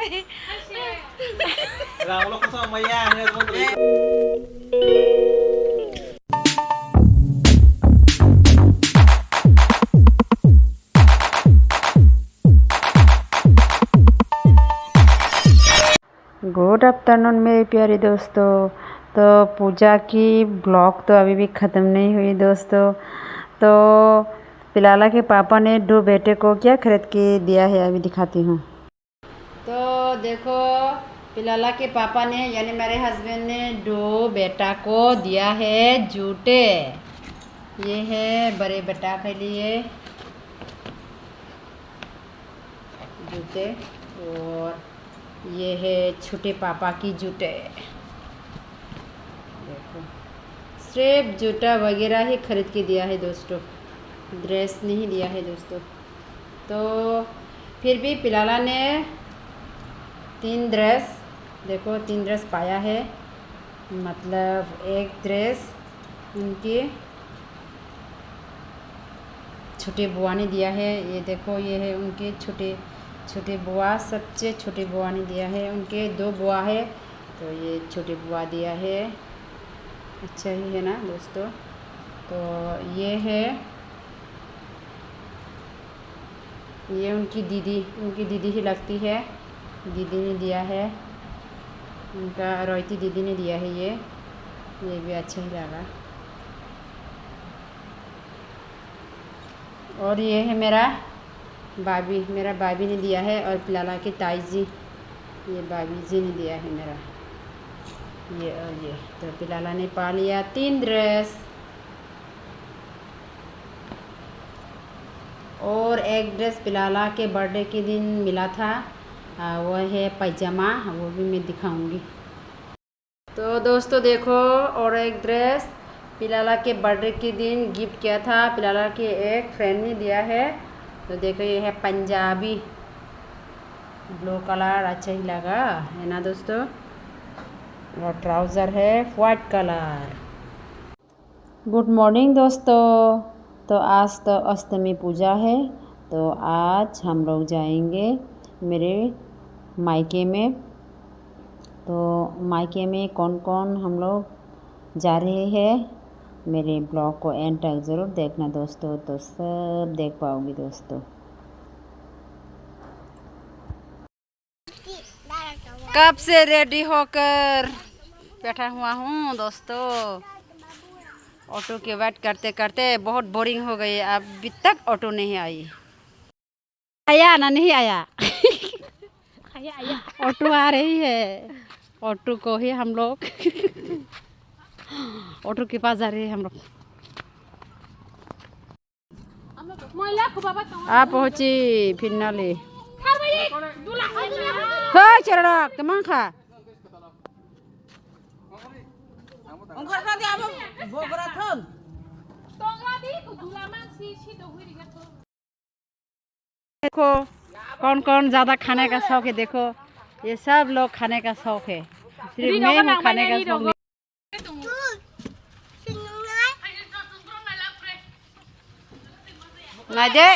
Lo sama ya, teman-teman. Good afternoon मेरे प्यारे दोस्तों। तो पूजा की ब्लॉग तो अभी भी ख़त्म नहीं हुई दोस्तों। तो पिलाला के पापा ने दो बेटे को क्या खरीद के दिया है अभी दिखाती हूँ। तो देखो पिलाला के पापा ने यानी मेरे हस्बैंड ने दो बेटा को दिया है जूते। ये है बड़े बेटा के लिए जूते और ये है छोटे पापा की जूते। देखो सिर्फ जूता वगैरह ही खरीद के दिया है दोस्तों, ड्रेस नहीं दिया है दोस्तों। तो फिर भी पिलाला ने 3 ड्रेस, देखो 3 ड्रेस पाया है। मतलब एक ड्रेस उनके छोटे बुआ ने दिया है। ये देखो ये है उनके छोटे बुआ, सबसे छोटे बुआ ने दिया है। उनके 2 बुआ है तो ये छोटे बुआ दिया है। अच्छा ही है ना दोस्तों। तो ये है ये उनकी दीदी ही लगती है, दीदी ने दिया है। उनका रोहिती दीदी ने दिया है। ये भी अच्छा ही लगा। और ये है मेरा भाभी ने दिया है। और पिलाला की ताई जी, ये भाभी जी ने दिया है मेरा ये। और ये तो पिलाला ने पा लिया 3 ड्रेस। और एक ड्रेस पिलाला के बर्थडे के दिन मिला था, वो है पैजामा, वो भी मैं दिखाऊंगी। तो दोस्तों देखो, और एक ड्रेस पिलाला के बर्थडे के दिन गिफ्ट किया था, पिलाला के एक फ्रेंड ने दिया है। तो देखो ये है पंजाबी ब्लू कलर, अच्छा ही लगा है ना दोस्तों। और ट्राउज़र है वाइट कलर। गुड मॉर्निंग दोस्तों। तो आज तो अष्टमी पूजा है, तो आज हम लोग जाएंगे मेरे मायके में। तो मायके में कौन कौन हम लोग जा रहे हैं, मेरे ब्लॉग को एंड तक ज़रूर देखना दोस्तों, तो सब देख पाओगे दोस्तों। कब से रेडी होकर बैठा हुआ हूँ दोस्तों। ऑटो के वेट करते करते बहुत बोरिंग हो गई। अभी तक ऑटो नहीं आई। आया ना, नहीं आया। आया ऑटो आ रही है। ऑटो को ही हम लोग ऑटो के पास जा रहे हैं हम लोग। आप पहुँची फिनाले। हाँ चढ़ा कमां खा देखो कौन कौन ज़्यादा खाने का शौक है। देखो ये सब लोग खाने का शौक है, सिर्फ मैं हूँ खाने का शौक नहीं। Nggak deh.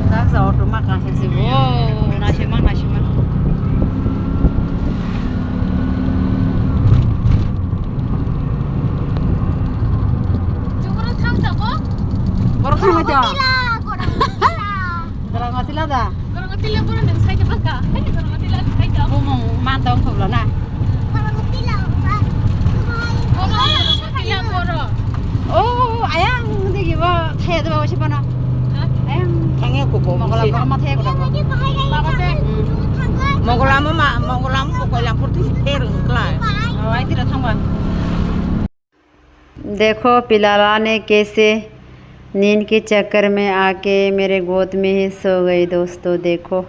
Tak tahu tuh makan sih. Wow, nasi mana. Gorong sama aja. Gorong ngatila dah. Gorong ngatila pun ada saya kebaka. Gorong ngatila saya kebaka. Ngomong mantau kau lah nah. Gorong ngatila poro. Oh, ayang nanti gimana? Saya tuh bawa siapa nak? Ayang. Thangnya kuku. Mau kalau mama saya kuda. Mau lama pokok yang putih terung kelai. Oh, itu dah tambah. देखो पिलाला ने कैसे नींद के चक्कर में आके मेरे गोद में ही सो गई दोस्तों। देखो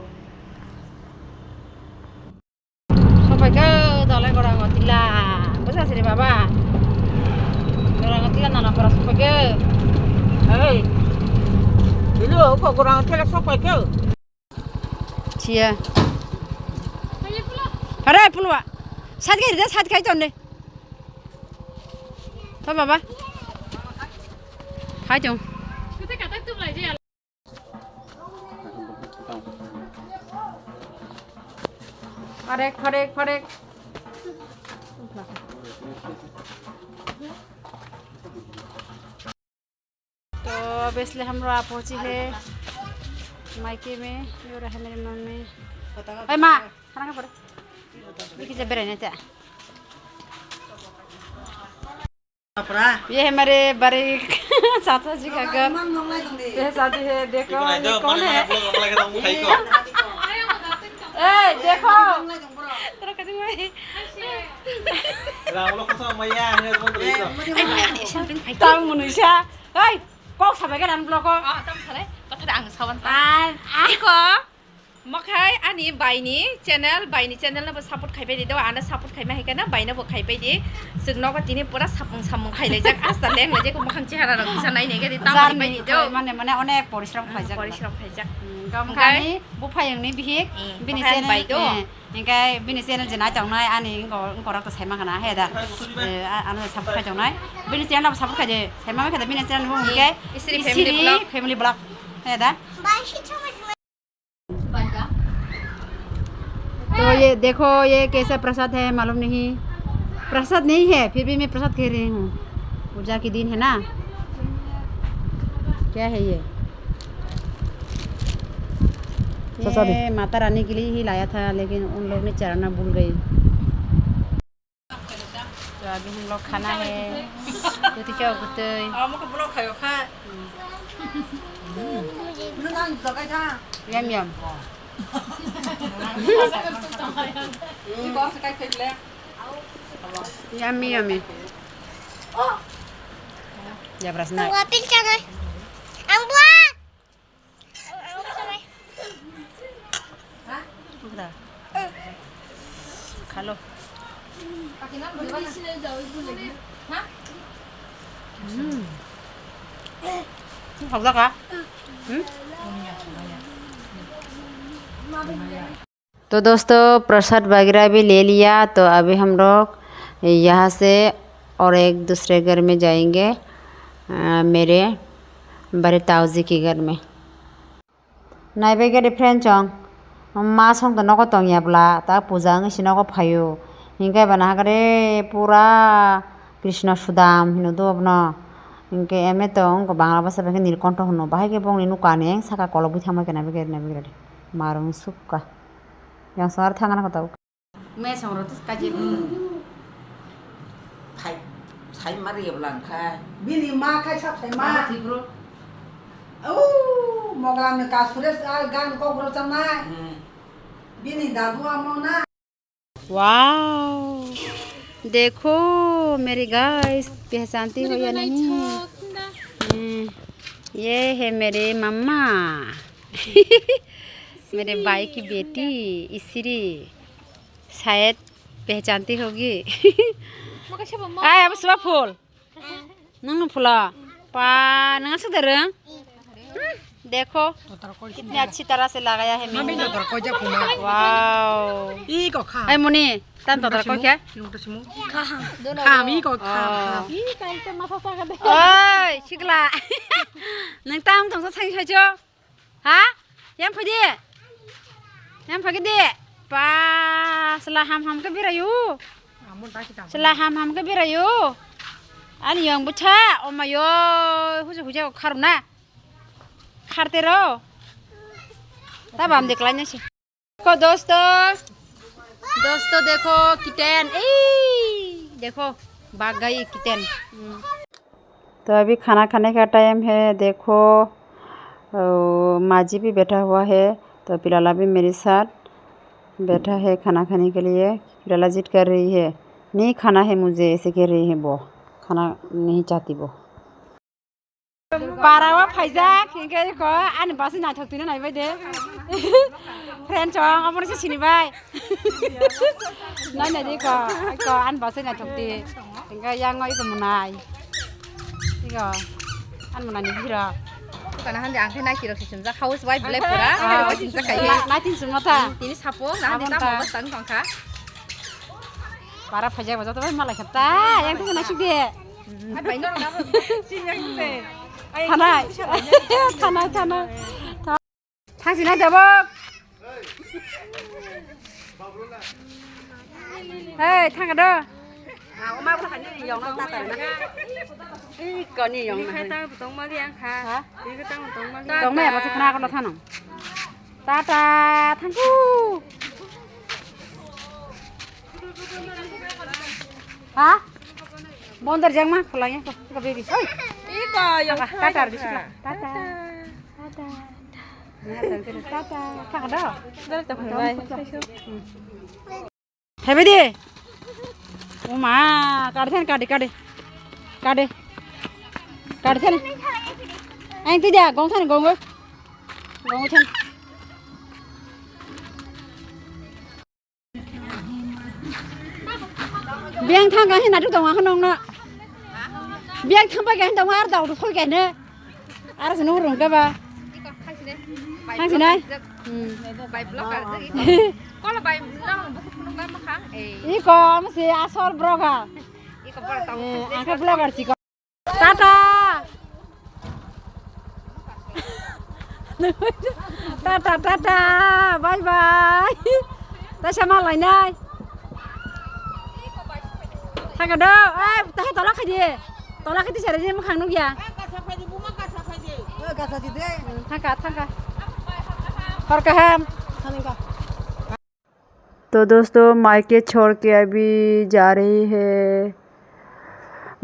sampai ke dalai gorang ngatila bisa sih baba gorang ngatila nana para sampai ke Hei, dulu kok kurang telek sampai ke? cia अरे पुलवा साथ गई रे साथ खाई तोने तो बाबा खाई तो Kita kata tu belajar. फरेक तो अब इसलिए हम लोग पहुँचे हैं मायके में। ये रहा मेरे मम्मी। अरे माँ खाना खा पड़े देखिए जब रहने थे। ये है हमारे बड़े चाचा जी का घर। ये शादी है। देखो ये कौन है? ए देखो terus ketemu tahu manusia. Hei, kok sampai kan blok kok? Oh, tam sare. Kata ang sawan ta. Iko. Makai ani baini channel na support khai bai di do ana support khai ma hai kana baina bo khai bai di. Sugno ko tini pura samung khai lai jak asta leng lai je ko makhang chehara ra bisa nai ne ga di tam bai di do. Mane onek porishram khai jak. Kami bupa yang ni bihik bini channel itu, ingkai bini channel jenai jongnai ani engkau orang tu saya makan ah heda, anu support kai jongnai, bini channel support kai je, saya makan kada bini channel pun ingkai istri family blog heda. तो ये देखो ये कैसा प्रसाद है मालूम नहीं, प्रसाद नहीं है फिर भी मैं प्रसाद कह रही हूँ। पूजा के दिन है ना। क्या है ये माता रानी के लिए ही लाया था लेकिन उन लोग ने चढ़ाना भूल गए। तो अभी हम लोग खाना है यम यम yummy yummy ya berasna Nguapin jangan ang buat udah kalau học ra cả तो दोस्तों प्रसाद वगैरह भी ले लिया। तो अभी हम लोग यहाँ से और एक दूसरे घर में जाएंगे, मेरे बड़े ताऊजी के घर में। नाइबे के डिफरेंट चोंग माँ सोंग तो नको तोंग याबला ता पूजा ng sinoko फायो इनके बना करे पूरा कृष्ण सुदाम हिनो दो अपना इनके एमे तो उनको बांग्ला भाषा में नीलकंठ होनो बाहे के बोंग नीनु काने साका कलबु थामा के नाबे के मारूं सुक्का yang sangar tangan aku tahu. मैं संग्रह तो काजे Sai mari belang kai. Bini ma kai sap sai ma. ठीक bro. Moglam ne kasures gan ko bro chama. Bini dagu amona. Wow देखो मेरी गाइस पहचानती हो या नहीं? ये है मेरे मम्मा मेरे भाई की बेटी इसीरी शायद पहचानती होगी। आए अब सुबह फूल नंग फूला पा नंग सुधर देखो कितनी अच्छी तरह से लगाया है मैंने। वाओ अरे मुनी तन तो को क्या Kami ko ओए शिकला नंग ताम तुम सांग छजो हा याम फदी याम फगदे पा सला हम के बिरायु सला हम के बिरायु अनि yang बुछा ओ मायो हुजे खारुना खारते रो तब हम देख लेंगे देखो दोस्तों देखो किटेन देखो भाग गई किटेन। तो अभी खाना खाने का टाइम है। देखो माजी भी बैठा हुआ है तो पिलाला भी मेरे साथ बैठा है खाना खाने के लिए। पिलाला जिद कर रही है नहीं खाना है मुझे ऐसे कह रही है, वो खाना नहीं चाहती वो। पारावा फाइजा किनके को आन बासे ना थकतिना नाय बायदे फ्रेंड चों अपन से सिनिबाय नाय नाय को आन बासे ना थकति किनके यांग इको मुनाय इको आन मुनानि बिरा kana hande angke na kiro kisumja house wife bele pura kisumja kai ना tin Sumta tini sapo na hande ta mo tang tangka para faija bajo to malai khata yang tu na sik de ai bai no na sinyang se थाना थांसिना देबो Hey, thằng đó. Oma có phải đi dòng ta tới nè. Ý có đi dòng này. Hả? Tông mẹ bao nhiêu con nó thằng nào? Ta thằng cu. Hả? Bondar jang mah pulangnya ke baby. Iko yang Tata di sebelah. Tata. Tata. Thằng đó. Đây tập hình này. Hey baby. Oma, card then card. Card then. Anh tới nhà gong thân gong ơi. Gong thân. Biang thang cái nào chúng ta không nông nè. Biang thang bao cái đồng ar đầu thôi cái nữa. Ar senu rung cái ba. Thang sini. Bài blog là gì? Có là bài long buku bài mà kháng. Iko masih asal broga. Iko bara tahu. Angkat blogger sih kok. Tata. Tata. Bye bye. Ta sama lại đây. Thằng ở đâu? Ê, ta hay tolak aja. Tolak itu cari dia makan nuk ya. Thằng. और कहा तो दोस्तों मायके छोड़ के अभी जा रही है।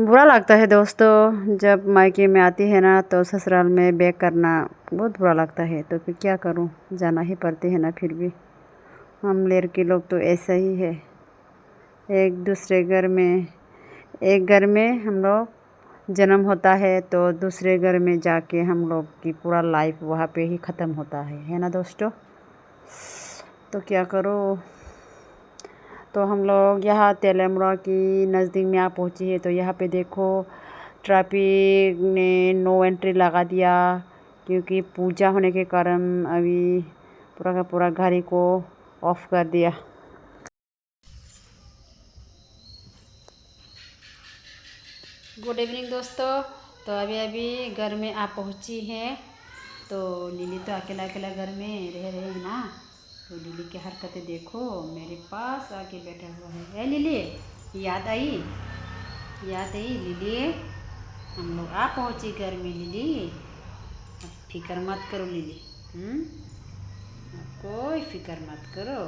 बुरा लगता है दोस्तों, जब मायके में आती है ना तो ससुराल में बैक करना बहुत बुरा लगता है। तो फिर क्या करूं, जाना ही पड़ती है ना। फिर भी हम लड़के लोग तो ऐसा ही है, एक घर में हम लोग जन्म होता है तो दूसरे घर में जाके हम लोग की पूरा लाइफ वहाँ पे ही ख़त्म होता है ना दोस्तों। तो क्या करो, तो हम लोग यहाँ तेलमरा की नज़दीक में आ पहुँची है। तो यहाँ पे देखो ट्रैफिक ने नो एंट्री लगा दिया, क्योंकि पूजा होने के कारण अभी पूरा का पूरा गाड़ी को ऑफ कर दिया। गुड इवनिंग दोस्तों। तो अभी घर में आप पहुंची हैं। तो लिली तो अकेला घर में रह रहे हैं ना। तो लिली की हरकतें देखो, मेरे पास आके बैठा हुआ है। ए लिली, याद आई लिली, हम लोग आ पहुंची घर में। लिली फिक्र मत करो लिली, कोई फिक्र मत करो।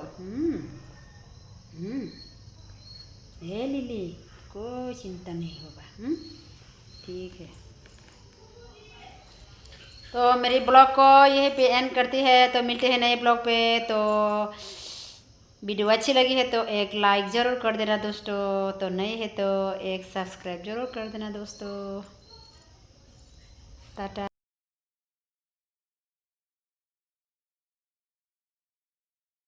ए लिली, कोई चिंता नहीं होगा। ठीक है। तो मेरी ब्लॉग को यहीं पे एंड करती है। तो मिलते हैं नए ब्लॉग पे। तो वीडियो अच्छी लगी है तो एक लाइक ज़रूर कर देना दोस्तों। तो नए है तो एक सब्सक्राइब ज़रूर कर देना दोस्तों। टाटा।